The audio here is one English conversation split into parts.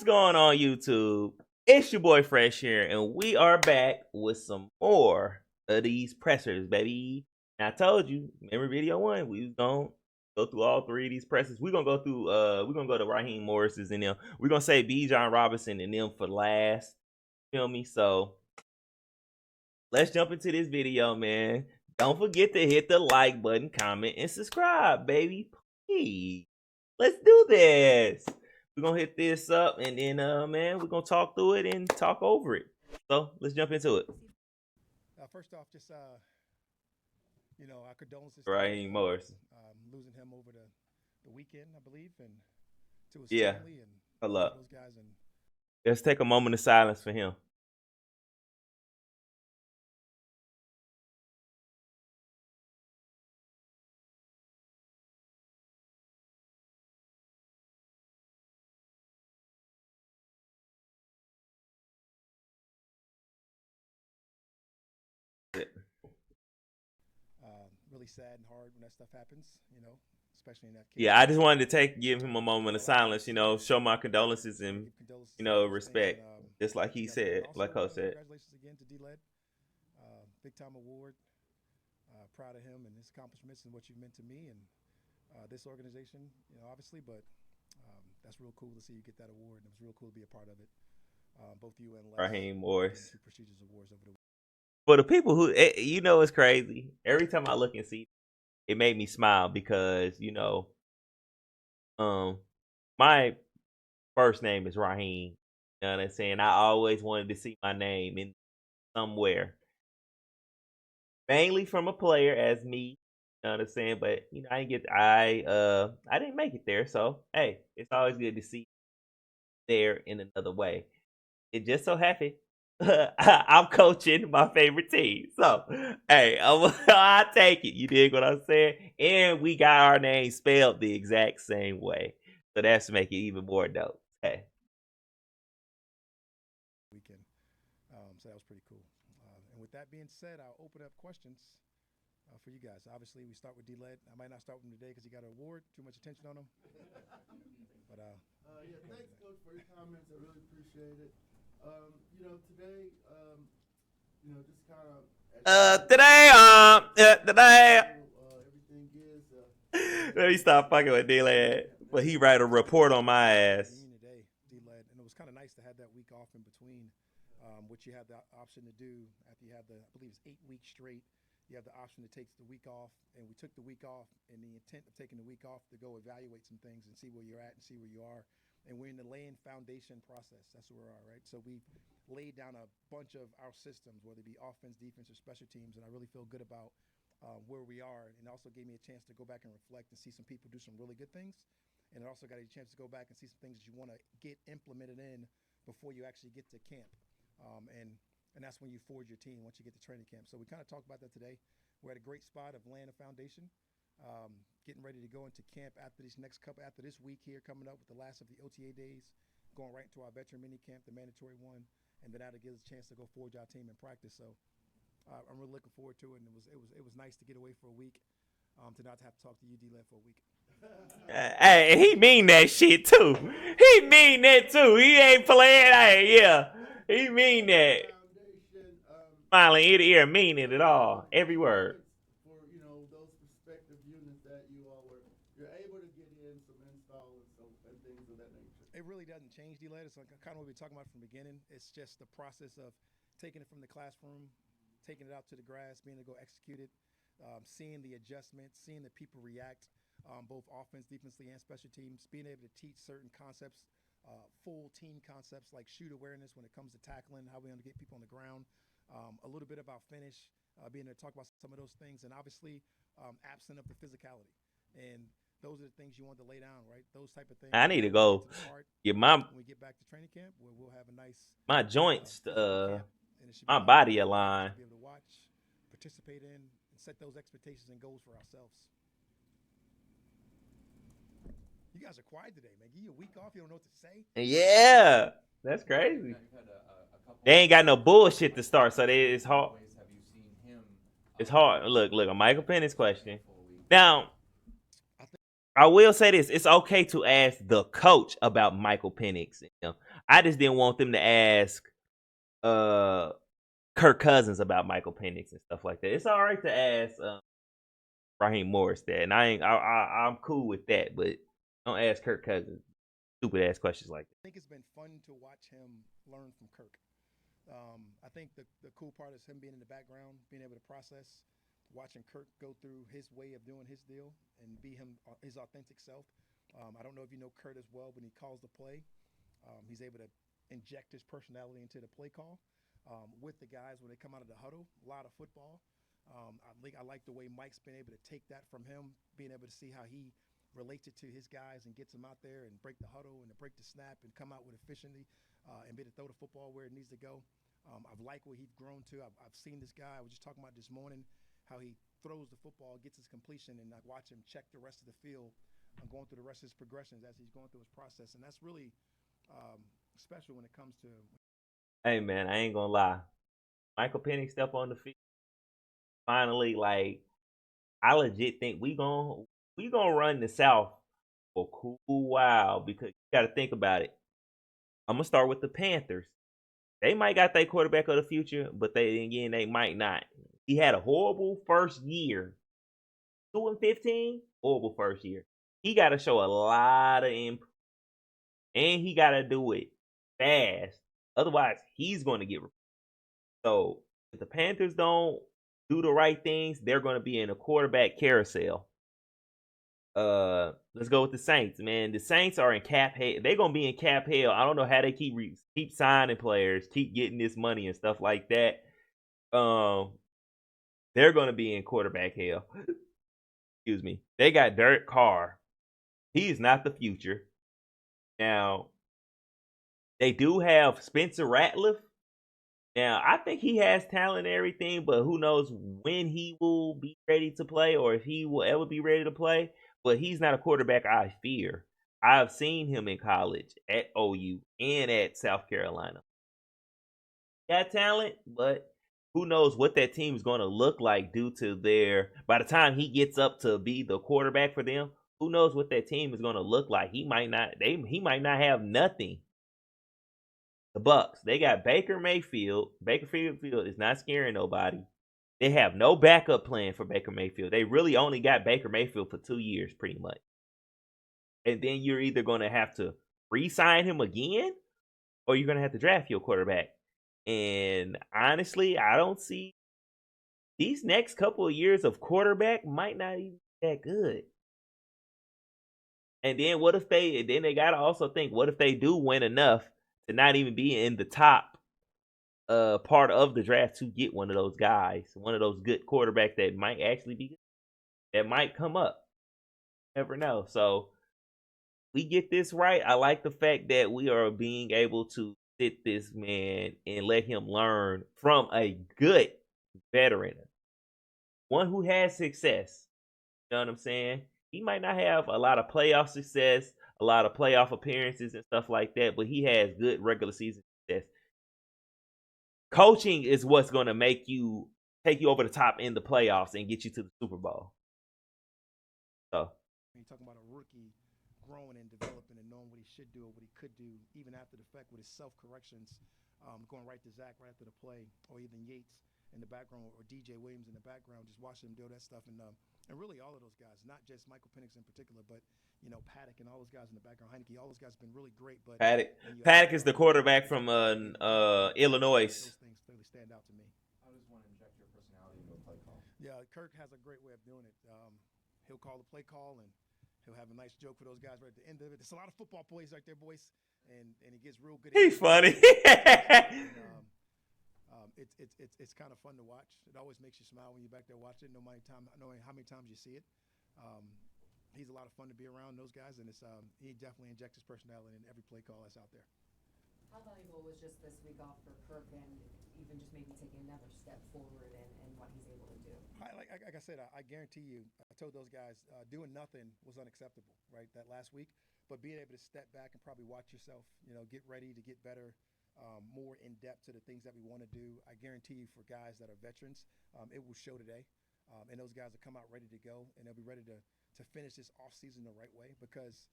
What's going on, YouTube? It's your boy Fresh here, and we are back with some more of these pressers, baby. And I told you, remember video one, we was gonna go through all three of these pressers. We're gonna go through we're gonna go to Raheem Morris's and them. We're gonna say B. John Robinson and them for last. Feel me? So let's jump into this video, man. Don't forget to hit the like button, comment, and subscribe, baby. Please. Let's do this. We're gonna hit this up and then man, we're gonna talk through it and talk over it. So let's jump into it. First off, just our condolences Raheem Morris. losing him over the weekend, I believe, and to his Yeah. family and Hold up. those guys. And Let's take a moment of silence for him. really sad and hard when that stuff happens, especially in that case. Yeah, I just wanted to give him a moment of silence, show my condolences and Give condolences respect. and, Just like he said, also, like Coach said. Congratulations again to D-Led. Big time award. Proud of him and his accomplishments and what you've meant to me and this organization, obviously, but that's real cool to see you get that award, and it was real cool to be a part of it. Both you and Les. Raheem Morris. Two prestigious awards over the week. For the people who, it's crazy. Every time I look and see, it made me smile because, my first name is Raheem. You know what I'm saying? I always wanted to see my name in somewhere. Mainly from a player as me. You know what I'm saying? But, I didn't make it there. So, hey, it's always good to see there in another way. It just so happened I'm coaching my favorite team. So, hey, I take it. You dig what I'm saying? And we got our name spelled the exact same way. So that's make it even more dope. Hey. Weekend. So that was pretty cool. And with that being said, I'll open up questions for you guys. Obviously, we start with D-Led. I might not start with him today because he got an award. Too much attention on him. But yeah, thanks, Coach, for your comments. I really appreciate it. Today, just kind of Today, everything is. Let me stop fucking with D-Led. But he write a report on my ass. Today, D-Led, and it was kind of nice to have that week off in between, which you have the option to do after you have I believe it's 8 weeks straight. You have the option to take the week off, and we took the week off, and the intent of taking the week off to go evaluate some things and see where you're at and see where you are. And we're in the laying foundation process. That's where we are, right? So we've laid down a bunch of our systems, whether it be offense, defense, or special teams, and I really feel good about where we are. And it also gave me a chance to go back and reflect and see some people do some really good things. And it also got a chance to go back and see some things that you want to get implemented in before you actually get to camp. And that's when you forge your team once you get to training camp. So we kind of talked about that today. We're at a great spot of laying a foundation. Getting ready to go into camp after this week here, coming up with the last of the OTA days, going right into our veteran mini camp, the mandatory one, and then that'll give us a chance to go forge our team in practice. So I'm really looking forward to it, and it was nice to get away for a week, to not have to talk to you, D-Led, for a week. Hey, he mean that shit too. He mean that too. He ain't playing. Hey, yeah, he mean that. Smiling ear to ear, mean it at all, every word. Those perspective units that you're able to get in some install and things of that nature. It really doesn't change, D-Led. It's like kind of what we were talking about from the beginning. It's just the process of taking it from the classroom, taking it out to the grass, being able to go execute it, seeing the adjustments, seeing the people react, both offense, defensively, and special teams, being able to teach certain concepts, full team concepts like shoot awareness when it comes to tackling, how we want to get people on the ground, a little bit about finish, being able to talk about some of those things, and obviously absent of the physicality. And those are the things you want to lay down, right? Those type of things. I need to go get when we get back to training camp, where we'll have a nice my joints, my body aligned. Be able to watch, participate in, and set those expectations and goals for ourselves. You guys are quiet today, man. Give you a week off. You don't know what to say. Yeah, that's crazy. They ain't got no bullshit to start, so it's hard. It's hard. Look, a Michael Penix question. Now, I will say this: it's okay to ask the coach about Michael Penix. I just didn't want them to ask Kirk Cousins about Michael Penix and stuff like that. It's all right to ask Raheem Morris that, and I'm cool with that, but don't ask Kirk Cousins stupid ass questions like that. I think it's been fun to watch him learn from Kirk. I think the cool part is him being in the background, being able to process, watching Kirk go through his way of doing his deal and be his authentic self. I don't know if you know Kurt as well. When he calls the play, he's able to inject his personality into the play call with the guys when they come out of the huddle. A lot of football. I like the way Mike's been able to take that from him, being able to see how he relates it to his guys and gets them out there and break the huddle and to break the snap and come out with efficiently and be able to throw the football where it needs to go. I've liked where he's grown to. I've seen this guy. I was just talking about this morning how he throws the football, gets his completion, and I watch him check the rest of the field and going through the rest of his progressions as he's going through his process. And that's really special when it comes to. Hey man, I ain't gonna lie. Michael Penix step on the field. Finally, like I legit think we gonna run the South for a cool while because you got to think about it. I'm gonna start with the Panthers. They might got their quarterback of the future, but they might not. He had a horrible first year, 2-15, horrible first year. He got to show a lot of imp, and he got to do it fast. Otherwise, he's going to get. So if the Panthers don't do the right things, they're going to be in a quarterback carousel. Let's go with the Saints, man. The Saints are in cap hell. They're gonna be in cap hell. I don't know how they keep signing players, keep getting this money and stuff like that. They're gonna be in quarterback hell. Excuse me. They got Derek Carr. He is not the future. Now they do have Spencer Rattler. Now I think he has talent and everything, but who knows when he will be ready to play or if he will ever be ready to play. But he's not a quarterback I fear. I've seen him in college at OU and at South Carolina. He got talent, but who knows what that team is going to look like due to by the time he gets up to be the quarterback for them, who knows what that team is going to look like. He might not have nothing. The Bucks, they got Baker Mayfield. Baker Mayfield is not scaring nobody. They have no backup plan for Baker Mayfield. They really only got Baker Mayfield for 2 years, pretty much. And then you're either going to have to re-sign him again, or you're going to have to draft your quarterback. And honestly, I don't see these next couple of years of quarterback might not even be that good. And then then they got to also think, what if they do win enough to not even be in the top part of the draft to get one of those guys, one of those good quarterbacks that might actually be good, that might come up. Never know. So we get this right. I like the fact that we are being able to sit this man and let him learn from a good veteran, one who has success. You know what I'm saying? He might not have a lot of playoff success, a lot of playoff appearances and stuff like that, but he has good regular season success. Coaching is what's going to take you over the top in the playoffs and get you to the Super Bowl. So you're talking about a rookie growing and developing and knowing what he should do or what he could do, even after the fact with his self-corrections, going right to Zach right after the play, or even Yates in the background, or DJ Williams in the background, just watching him do that stuff. And really all of those guys, not just Michael Penix in particular, but, Paddock and all those guys in the background, Heineke, all those guys have been really great. But Paddock is the quarterback from Illinois. Those things clearly stand out to me. I just want to inject your personality into a play call. Yeah, Kirk has a great way of doing it. He'll call the play call, and he'll have a nice joke for those guys right at the end of it. There's a lot of football plays right there, boys, and he gets real good. He's funny. It's kind of fun to watch. It always makes you smile when you're back there watching, knowing how many times you see it. He's a lot of fun to be around, those guys, and he definitely injects his personality in every play call that's out there. How valuable was just this week off for Kirk and even just maybe taking another step forward in what he's able to do? Like I said, I guarantee you, I told those guys, doing nothing was unacceptable, right, that last week. But being able to step back and probably watch yourself, get ready to get better, more in depth to the things that we want to do. I guarantee you, for guys that are veterans, it will show today. And those guys will come out ready to go, and they'll be ready to finish this offseason the right way, because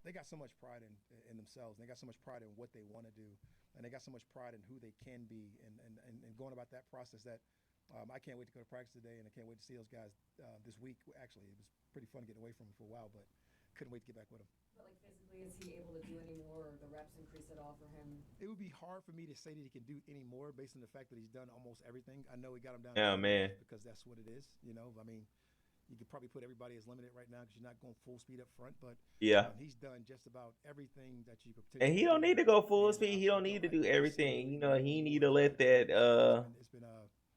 they got so much pride in themselves. And they got so much pride in what they want to do, and they got so much pride in who they can be, and going about that process that I can't wait to go to practice today, and I can't wait to see those guys this week. Actually, it was pretty fun getting away from them for a while, but couldn't wait to get back with them. But like physically, is he able to do any more, or the reps increase at all for him? It would be hard for me to say that he can do any more based on the fact that he's done almost everything. I know he got him down. Yeah, man. Because that's what it is. You know, I mean, you could probably put everybody as limited right now because you're not going full speed up front. But Yeah. he's done just about everything that you could. And he don't need to go full speed. He don't need to do everything. You know, he need to let that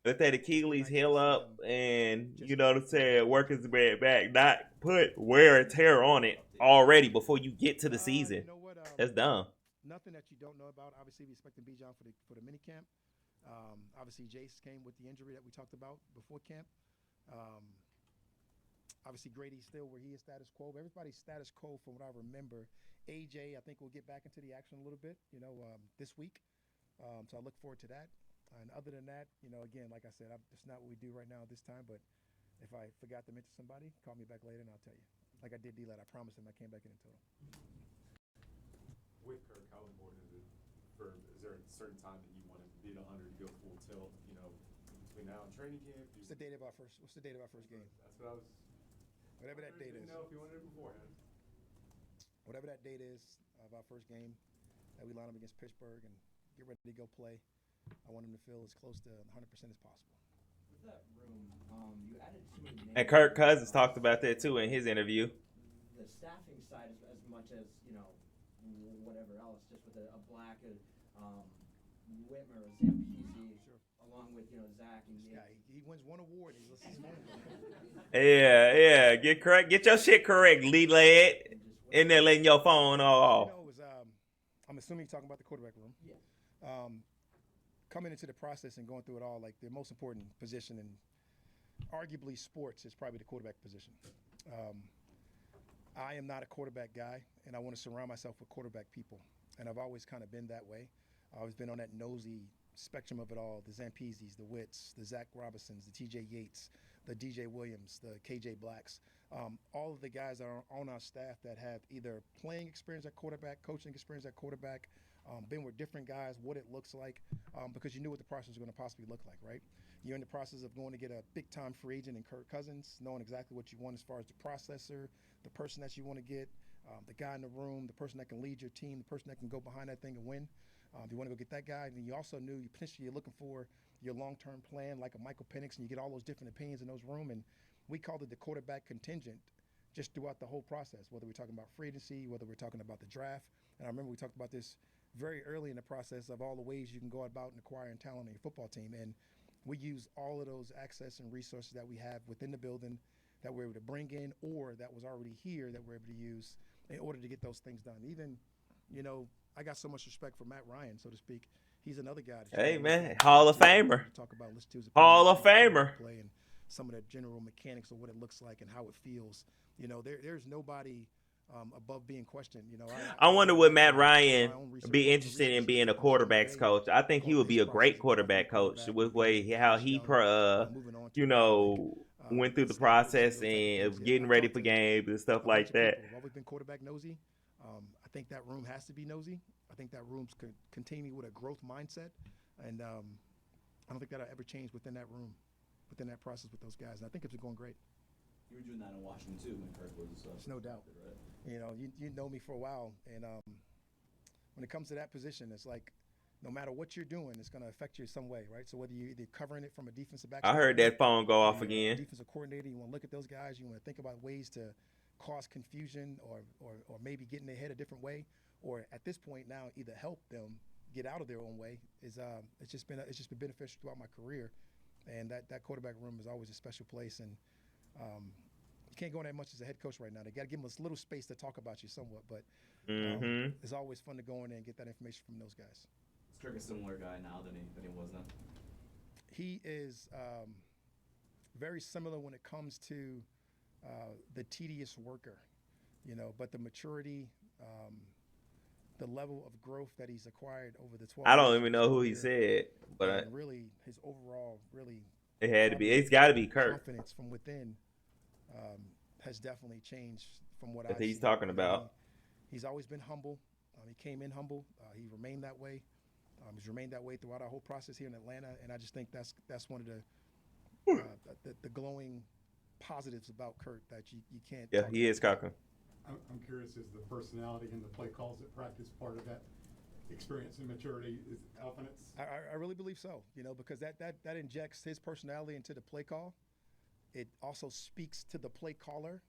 let that Achilles heal up, and you know what I'm saying, work his way back. Not put wear and tear on it already before you get to the season. You know what? That's dumb. Nothing that you don't know about. Obviously, we expecting Bijan for the mini camp. Obviously, Jace came with the injury that we talked about before camp. Obviously, Grady's still where he is status quo. But everybody's status quo from what I remember. AJ, I think, will get back into the action a little bit, this week. So I look forward to that. And other than that, again, like I said, it's not what we do right now at this time. But if I forgot to mention somebody, call me back later and I'll tell you. Like I did D-Lad, I promised him I came back in total. With Kirk, how important is it is there a certain time that you want to be at 100 to go full tilt, between now and training camp? What's the date of our first game? That's what I was. Whatever that date is. Know if you wanted it beforehand. Whatever that date is of our first game that we line up against Pittsburgh and get ready to go play, I want him to feel as close to 100% as possible. With that room, you added too many names. And Kirk Cousins talked about that too in his interview. The staffing side as much as, whatever else, just with a Black, Whitmer, Zampese, along with, Zach. And Yeah, he wins one award. He's listening. Yeah. Get your shit correct, lead lad. In there letting your phone off. I'm assuming you're talking about the quarterback room. Yeah. Coming into the process and going through it all, like the most important position in arguably sports is probably the quarterback position. I am not a quarterback guy, and I want to surround myself with quarterback people. And I've always kind of been that way. I've always been on that nosy spectrum of it all, the Zampeses, the Witts, the Zach Robinsons, the TJ Yates, the DJ Williams, the KJ Blacks. All of the guys that are on our staff that have either playing experience at quarterback, coaching experience at quarterback, been with different guys, what it looks like, because you knew what the process was going to possibly look like, right? You're in the process of going to get a big-time free agent in Kirk Cousins, knowing exactly what you want as far as the processor, the person that you want to get, the guy in the room, the person that can lead your team, the person that can go behind that thing and win. You want to go get that guy, and then you also knew you're looking for your long-term plan, like a Michael Penix, and you get all those different opinions in those rooms. And we called it the quarterback contingent just throughout the whole process, whether we're talking about free agency, whether we're talking about the draft. And I remember we talked about this very early in the process of all the ways you can go about and acquiring talent in your football team. And we use all of those access and resources that we have within the building that we're able to bring in or that was already here that we're able to use in order to get those things done. Even, I got so much respect for Matt Ryan, so to speak. He's another guy. Hey, man, Hall of Famer. Talk about Hall of Famer. Play and some of the general mechanics of what it looks like and how it feels. There's nobody above being questioned. I wonder would Matt Ryan be interested in being a quarterback's coach. I think he would be a great quarterback coach with how he went through the process and getting ready for games and stuff like that. I've always been quarterback nosy. I think that room has to be nosy. I think that room's continue with a growth mindset, and I don't think that'll ever change within that room, within that process with those guys. And I think it's going great. You were doing that in Washington too when Kirk was. There's no doubt. Right? You know me for a while, and when it comes to that position, it's like no matter what you're doing, it's going to affect you in some way, right? So whether you're either covering it from a defensive back, I heard that phone go off again. Defensive coordinator, you want to look at those guys. You want to think about ways to cause confusion or maybe get in their head a different way, or at this point now either help them get out of their own way. It's just been beneficial throughout my career, and that quarterback room is always a special place. And you can't go in that much as a head coach right now. They got to give them a little space to talk about you somewhat, but it's always fun to go in there and get that information from those guys. Is Kirk a similar guy now than he was then? He is very similar when it comes to the tedious worker, but the maturity, the level of growth that he's acquired over the 12 I don't even know who he said, but really his overall it had to be. It's got to be Kirk. Confidence from within has definitely changed from what That he's talking about. He's always been humble. He came in humble. He remained that way. He's remained that way throughout our whole process here in Atlanta, and I just think that's one of the glowing positives about Kurt that you can't. Yeah, talk he about. is cocky. I'm curious, is the personality and the play calls at practice part of that experience and maturity? Is Alpha? I really believe so, because that injects his personality into the play call. It also speaks to the play caller.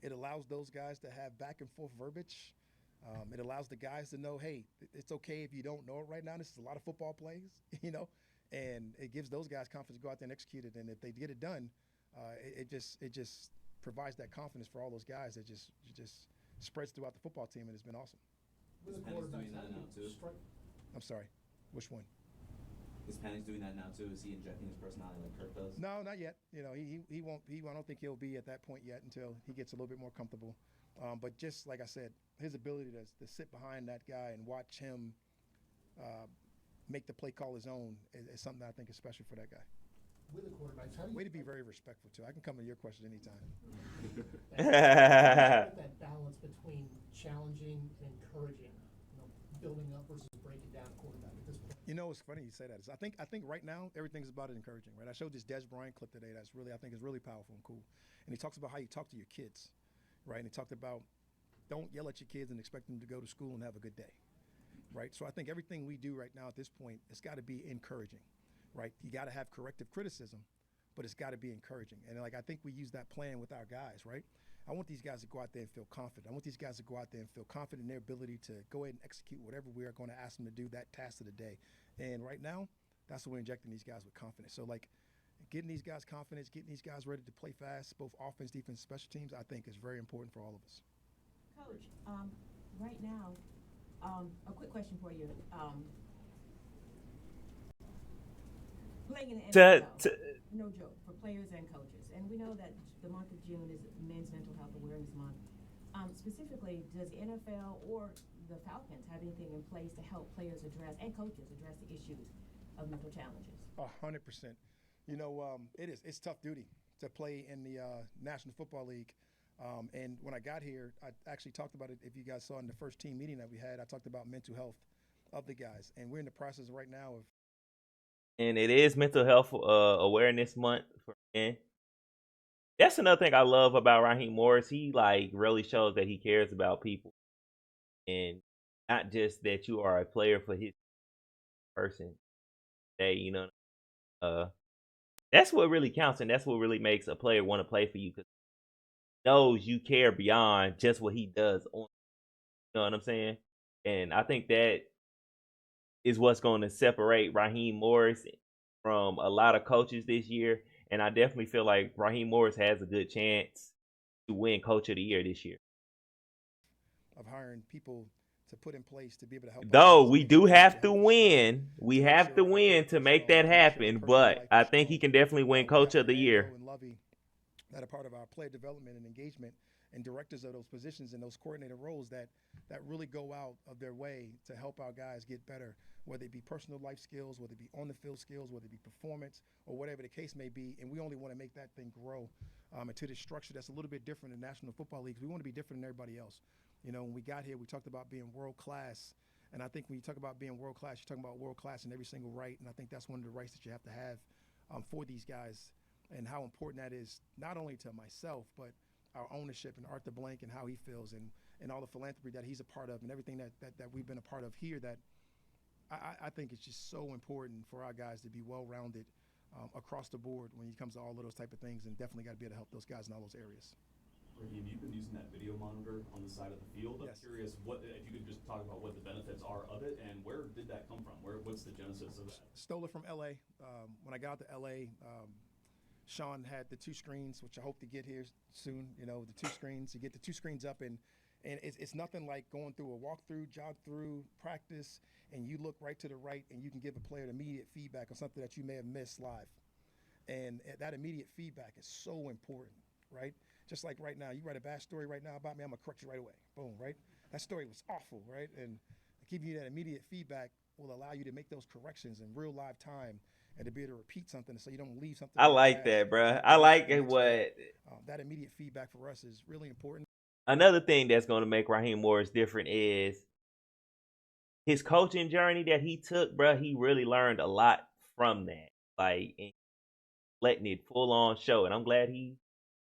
It allows those guys to have back and forth verbiage. It allows the guys to know, hey, it's okay if you don't know it right now. This is a lot of football plays, and it gives those guys confidence to go out there and execute it. And if they get it done, it just provides that confidence for all those guys. It just spreads throughout the football team, and it's been awesome. Is Penix doing that now too? I'm sorry, which one? Is Penix doing that now too? Is he injecting his personality like Kirk does? No, not yet. He won't. I don't think he'll be at that point yet until he gets a little bit more comfortable. But just like I said, his ability to sit behind that guy and watch him make the play call his own is something that I think is special for that guy. With the quarterbacks, how do you Way to be very respectful too. I can come to your question anytime. That balance between challenging and encouraging, building up versus breaking down a quarterback at this point. It's funny you say that. I think right now everything's about it encouraging, right? I showed this Des Bryant clip today I think is really powerful and cool. And he talks about how you talk to your kids, right? And he talked about don't yell at your kids and expect them to go to school and have a good day, right? So I think everything we do right now at this point, it's got to be encouraging, right? You got to have corrective criticism, but it's got to be encouraging. And I think we use that plan with our guys, right? I want these guys to go out there and feel confident. I want these guys to go out there and feel confident in their ability to go ahead and execute whatever we are going to ask them to do, that task of the day. And right now, that's what we're injecting these guys with confidence. So, getting these guys confidence, getting these guys ready to play fast, both offense, defense, special teams, I think is very important for all of us. Coach, right now, a quick question for you. Playing in the NFL, no joke, for players and coaches. And we know that the month of June is Men's Mental Health Awareness Month. Specifically, does the NFL or the Falcons have anything in place to help players address, and coaches address, the issues of mental challenges? 100%. It's tough duty to play in the National Football League. And when I got here, I actually talked about it. If you guys saw in the first team meeting that we had, I talked about mental health of the guys. And we're in the process right now of. And it is Mental Health Awareness Month for men. That's another thing I love about Raheem Morris. He really shows that he cares about people, and not just that you are a player for his person. That's what really counts, and that's what really makes a player want to play for you, because he knows you care beyond just what he does on. You know what I'm saying? And I think that is what's going to separate Raheem Morris from a lot of coaches this year. And I definitely feel like Raheem Morris has a good chance to win Coach of the Year this year. Of hiring people to put in place to be able to help. Though we do have to win. We have to win to make that happen. But I think he can definitely win Coach of the Year. That are part of our player development and engagement, and directors of those positions and those coordinator roles that really go out of their way to help our guys get better, whether it be personal life skills, whether it be on the field skills, whether it be performance, or whatever the case may be. And we only want to make that thing grow into this structure that's a little bit different in National Football Leagues. We want to be different than everybody else. When we got here, we talked about being world class. And I think when you talk about being world class, you're talking about world class in every single right. And I think that's one of the rights that you have to have for these guys, and how important that is, not only to myself, but our ownership and Arthur Blank and how he feels, and all the philanthropy that he's a part of, and everything that we've been a part of here, that I think it's just so important for our guys to be well-rounded across the board when it comes to all of those type of things, and definitely got to be able to help those guys in all those areas. Raheem, you've been using that video monitor on the side of the field. I'm curious, if you could just talk about what the benefits are of it, and where did that come from? What's the genesis of that? Stole it from LA. When I got out to LA, Sean had the 2 screens, which I hope to get here soon. The 2 screens. You get the 2 screens up, and it's nothing like going through a walkthrough, jog through, practice, and you look right to the right, and you can give a player immediate feedback on something that you may have missed live. And that immediate feedback is so important, right? Just like right now, you write a bad story right now about me, I'm gonna correct you right away. Boom, right? That story was awful, right? And giving you that immediate feedback will allow you to make those corrections in real live time, and to be able to repeat something so you don't leave something. I like that, bro. I like it. That immediate feedback for us is really important. another thing that's going to make Raheem Morris different is his coaching journey that he took, bro. He really learned a lot from that, like and letting it full on show. And I'm glad he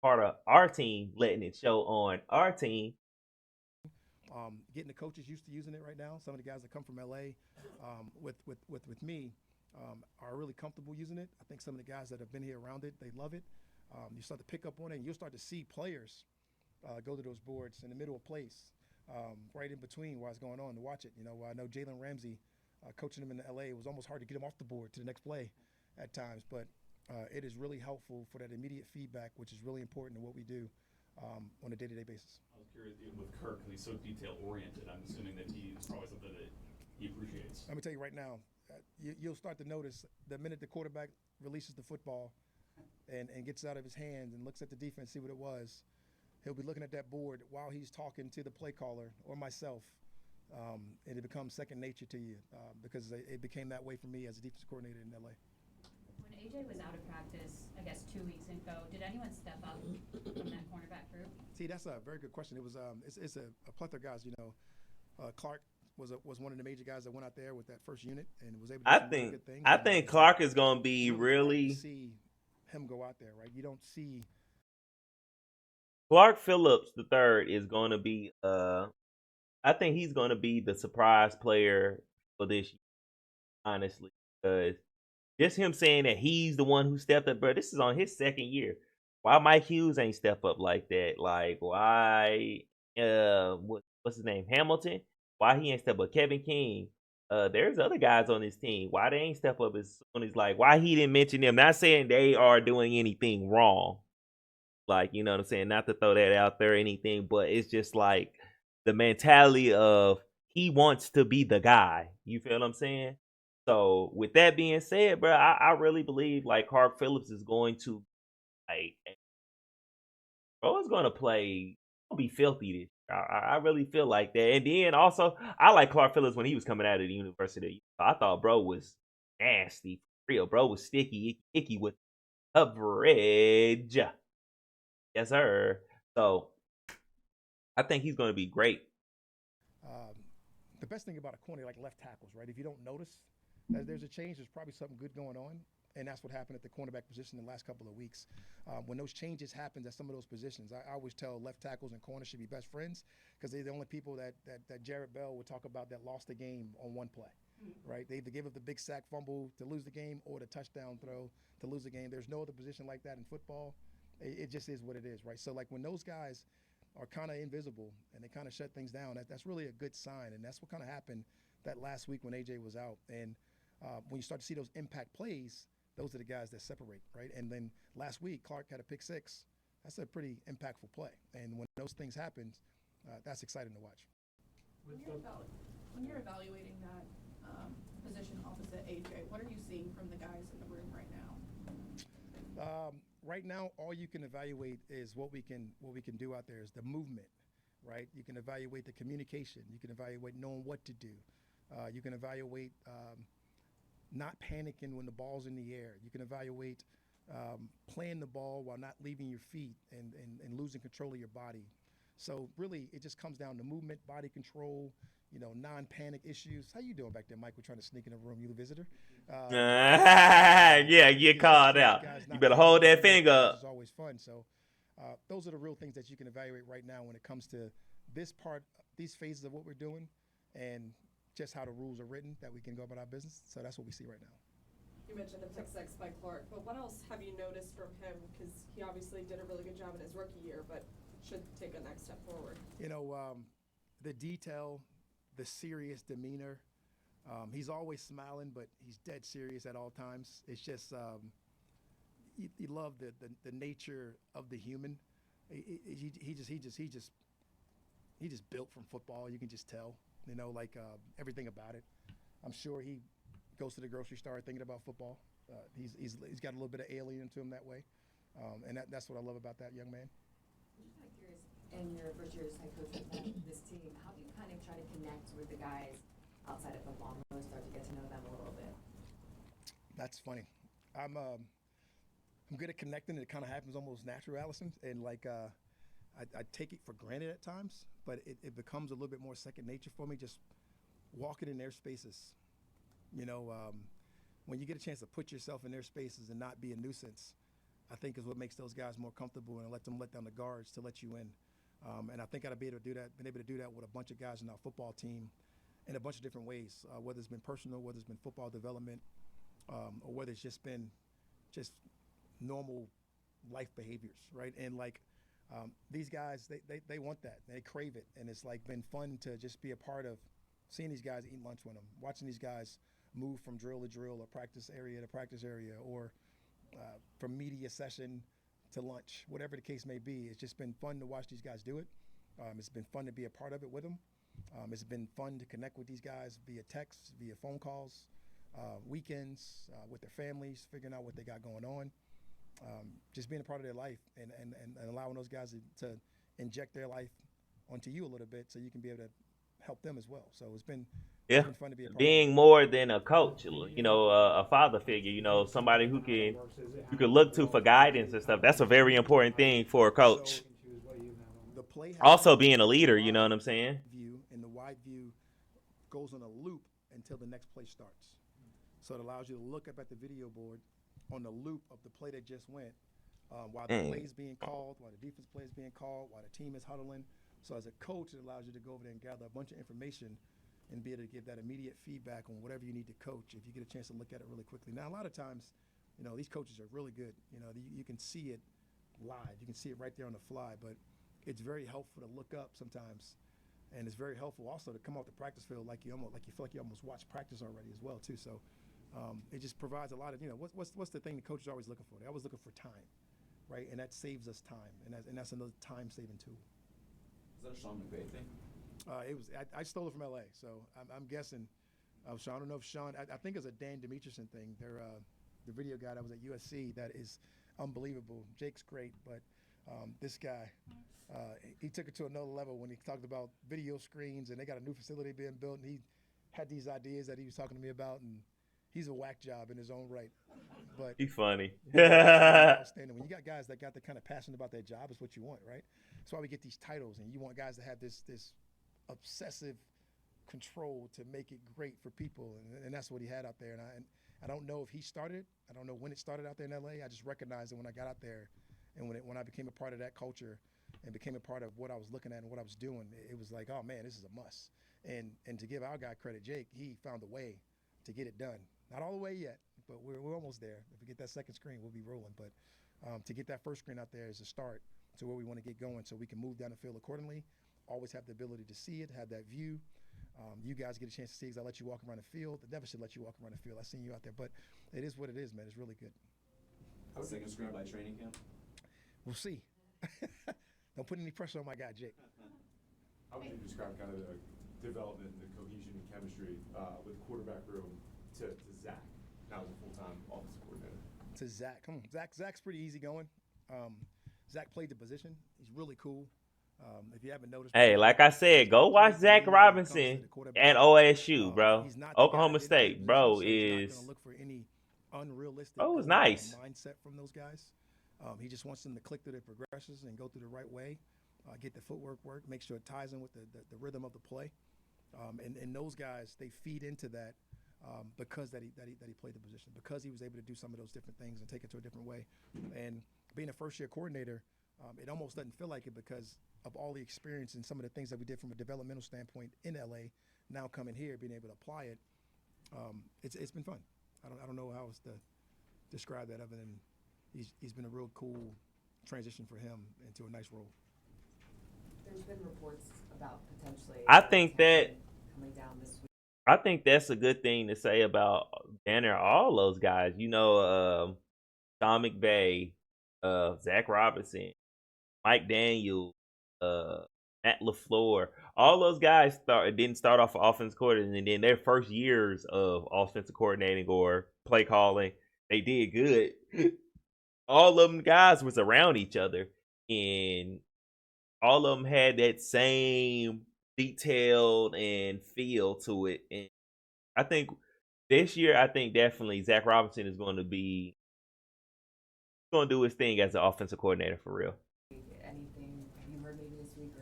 part of our team, letting it show on our team. Getting the coaches used to using it right now. Some of the guys that come from LA with me are really comfortable using it. I think some of the guys that have been here around it, they love it. You start to pick up on it, and you'll start to see players go to those boards in the middle of place, right in between while it's going on to watch it. You know, I know Jalen Ramsey coaching him in LA. It was almost hard to get him off the board to the next play at times, but it is really helpful for that immediate feedback, which is really important in what we do on a day-to-day basis. I was curious with Kirk, because he's so detail-oriented, I'm assuming that he's probably something that he appreciates. Let me tell you right now, you'll start to notice the minute the quarterback releases the football and gets out of his hands and looks at the defense, see what it was, he'll be looking at that board while he's talking to the play caller or myself, and it becomes second nature to you because it became that way for me as a defensive coordinator in LA. When AJ was out of practice, I guess 2 weeks ago, did anyone step up from that cornerback group? See, that's a very good question. It was it's a plethora of guys. You know, Clark was one of the major guys that went out there with that first unit and was able to do some good things. I think Clark is going to be really see him go out there, right? You don't see Clark Phillips III is going to be I think he's going to be the surprise player for this year, honestly, because just him saying that he's the one who stepped up, bro. This is on his second year. Why Mike Hughes ain't step up like that? Like why? What's his name? Hamilton. Why he ain't step up? Kevin King. There's other guys on this team. Why they ain't step up as soon as like why he didn't mention them? Not saying they are doing anything wrong. Like, you know what I'm saying? Not to throw that out there or anything, but it's just like the mentality of he wants to be the guy. You feel what I'm saying? So with that being said, bro, I really believe like Clark Phillips is going to like bro is gonna play gonna be filthy this year. I really feel like that. And then also I like Clark Phillips when he was coming out of the university. I thought bro was nasty. For real, bro was sticky, icky with coverage. Yes, sir. So I think he's gonna be great. The best thing about a corner like left tackles, right? If you don't notice that there's a change, there's probably something good going on. And that's what happened at the cornerback position in the last couple of weeks. When those changes happen at some of those positions, I always tell left tackles and corners should be best friends because they're the only people that Jarrett Bell would talk about that lost the game on one play, right? They either give up the big sack fumble to lose the game or the touchdown throw to lose the game. There's no other position like that in football. It just is what it is, right? So like when those guys are kind of invisible and they kind of shut things down, that's really a good sign. And that's what kind of happened that last week when AJ was out. And when you start to see those impact plays, those are the guys that separate, right? And then last week, Clark had a pick six. That's a pretty impactful play. And when those things happen, that's exciting to watch. When you're evaluating that position opposite AJ, what are you seeing from the guys in the room right now? Right now, all you can evaluate is what we can do out there is the movement, right? You can evaluate the communication. You can evaluate knowing what to do. You can evaluate not panicking when the ball's in the air. You can evaluate playing the ball while not leaving your feet and losing control of your body. So really, it just comes down to movement, body control, non-panic issues. How you doing back there, Mike? We're trying to sneak in a room. You the visitor? Yeah, get called out. You better hold that finger up. It's always fun. So those are the real things that you can evaluate right now when it comes to this part, these phases of what we're doing, and just how the rules are written that we can go about our business. So that's what we see right now. You mentioned the pick six by Clark, but what else have you noticed from him? Because he obviously did a really good job in his rookie year, but should take a next step forward. The detail, the serious demeanor. He's always smiling, but he's dead serious at all times. It's just you love the nature of the human. He just built from football. You can just tell. Everything about it. I'm sure he goes to the grocery store thinking about football. He's got a little bit of alien to him that way, and that's what I love about that young man. I'm just kind of curious, in your first year as head coach of this team, how do you kind of try to connect with the guys outside of football and really start to get to know them a little bit? That's funny. I'm good at connecting. It kind of happens almost natural, Allison. And I take it for granted at times, but it becomes a little bit more second nature for me, just walking in their spaces. When you get a chance to put yourself in their spaces and not be a nuisance, I think is what makes those guys more comfortable and let them let down the guards to let you in. And I think I'd be able to do that, been able to do that with a bunch of guys in our football team in a bunch of different ways, whether it's been personal, whether it's been football development, or whether it's just been just normal life behaviors, right? And these guys, they want that. They crave it. And it's been fun to just be a part of seeing these guys eat lunch with them, watching these guys move from drill to drill or practice area to practice area, or from media session to lunch, whatever the case may be. It's just been fun to watch these guys do it. It's been fun to be a part of it with them. It's been fun to connect with these guys via text, via phone calls, weekends, with their families, figuring out what they got going on. Just being a part of their life and allowing those guys to inject their life onto you a little bit so you can be able to help them as well. So it's been fun to be a part being of. more than a coach, a father figure, somebody who you can look to for guidance and stuff. That's a very important thing for a coach. The play has Also being a leader, you know what I'm saying? View, and the wide view goes on a loop until the next play starts. So it allows you to look up at the video board on the loop of the play that just went, while the play is being called, while the defense play is being called, while the team is huddling. So as a coach, it allows you to go over there and gather a bunch of information and be able to give that immediate feedback on whatever you need to coach if you get a chance to look at it really quickly. Now, a lot of times, these coaches are really good. You can see it live. You can see it right there on the fly, but it's very helpful to look up sometimes. And it's very helpful also to come off the practice field like you feel like you almost watched practice already as well too. So it just provides a lot of, what's the thing the coach is always looking for? They're always looking for time, right? And that saves us time, and that's another time-saving tool. Is that a Sean McVay thing? I stole it from LA, so I'm guessing. Sean, I don't know if Sean. I think it's a Dan Demetrison thing. They're the video guy that was at USC that is unbelievable. Jake's great, but this guy, he took it to another level when he talked about video screens, and they got a new facility being built, and he had these ideas that he was talking to me about, and he's a whack job in his own right. But He's funny. Outstanding. When you got guys that got the kind of passion about their job, is what you want, right? That's why we get these titles, and you want guys to have this obsessive control to make it great for people, and that's what he had out there. And I don't know if he started it. I don't know when it started out there in LA. I just recognized it when I got out there, and when I became a part of that culture and became a part of what I was looking at and what I was doing, it was like, oh man, this is a must. And to give our guy credit, Jake, he found a way to get it done. Not all the way yet, but we're almost there. If we get that second screen, we'll be rolling. But to get that first screen out there is a start to where we want to get going, so we can move down the field accordingly. Always have the ability to see it, have that view. You guys get a chance to see because I let you walk around the field. I never should let you walk around the field. I've seen you out there, but it is what it is, man. It's really good. I was thinking screen by training camp. We'll see. Don't put any pressure on my guy, Jake. How would you describe kind of the development, the cohesion and chemistry with the quarterback room to Zach, now as a full-time offensive coordinator? To Zach. Come on. Zach's pretty easygoing. Zach played the position. He's really cool. If you haven't noticed, Hey, like I said, go watch Zach Robinson at OSU, bro. Oklahoma State, bro, is. He's not gonna look for any unrealistic. Oh, it's nice mindset from those guys. He just wants them to click through their progressions and go through the right way, get the footwork work, make sure it ties in with the rhythm of the play. And those guys, they feed into that because that he played the position, because he was able to do some of those different things and take it to a different way. And being a first-year coordinator, it almost doesn't feel like it because of all the experience and some of the things that we did from a developmental standpoint in LA. Now coming here, being able to apply it, it's been fun. I don't know how else to describe that other than he's been a real cool transition for him into a nice role. There's been reports about potentially. I think that. Coming down this week. I think that's a good thing to say about Danner, all those guys. Sean McVay, Zach Robinson, Mike Daniels, Matt LaFleur. All those guys didn't start off offensive coordinator, and then their first years of offensive coordinating or play calling, they did good. All of them guys was around each other, and all of them had that same detailed and feel to it. And I think this year, definitely Zach Robinson is going to do his thing as an offensive coordinator for real. Anything? Have you heard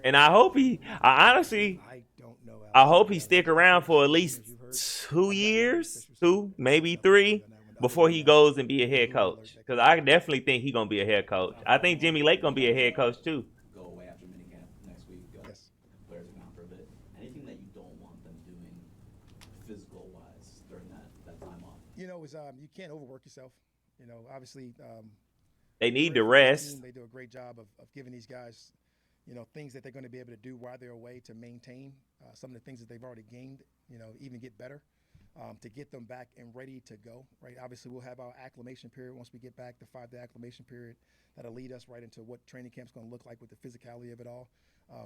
And I hope I honestly, I don't know. Alex. I hope he stick around for at least 2 years, 2, maybe 3, before he goes and be a head coach. Because I definitely think he's going to be a head coach. I think Jimmy Lake going to be a head coach too. Go away after minicamp next week. Yes. Players are gone for a bit. Anything that you don't want them doing physical-wise during that time off? You know, you can't overwork yourself. You know, obviously. They need to rest. They do a great job of giving these guys, you know, things that they're going to be able to do while they're away to maintain some of the things that they've already gained, you know, even get better, to get them back and ready to go, right? Obviously, we'll have our acclimation period once we get back, the 5-day acclimation period. That'll lead us right into what training camp's going to look like with the physicality of it all.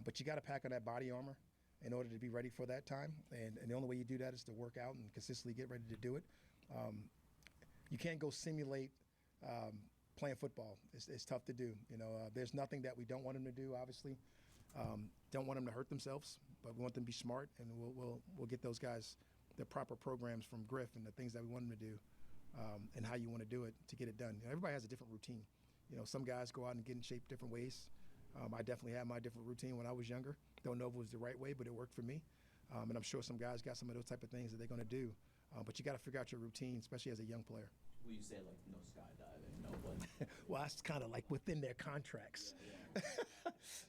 But you got to pack on that body armor in order to be ready for that time. And the only way you do that is to work out and consistently get ready to do it. You can't go simulate playing football. It's tough to do. You know, there's nothing that we don't want them to do. Obviously, don't want them to hurt themselves, but we want them to be smart, and we'll get those guys the proper programs from Griff and the things that we want them to do, and how you want to do it to get it done. You know, everybody has a different routine. You know, some guys go out and get in shape different ways. I definitely had my different routine when I was younger. Don't know if it was the right way, but it worked for me. And I'm sure some guys got some of those type of things that they're going to do. But you got to figure out your routine, especially as a young player. Will you say like no skydiving, no what? Well, that's kind of like within their contracts. Yeah.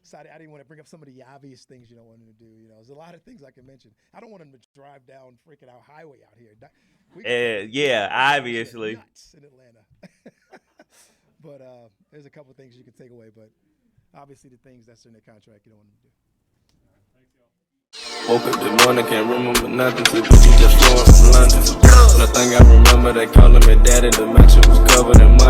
So I didn't want to bring up some of the obvious things you don't want them to do. You know, there's a lot of things I can mention. I don't want them to drive down freaking our highway out here. Yeah, obviously. Nuts in Atlanta. But there's a couple things you can take away. But obviously, the things that's in their contract, you don't want them to do. Woke up this morning, can't remember nothing. Too busy just flowing from London. But I think I remember they calling me daddy. The match was covered in money.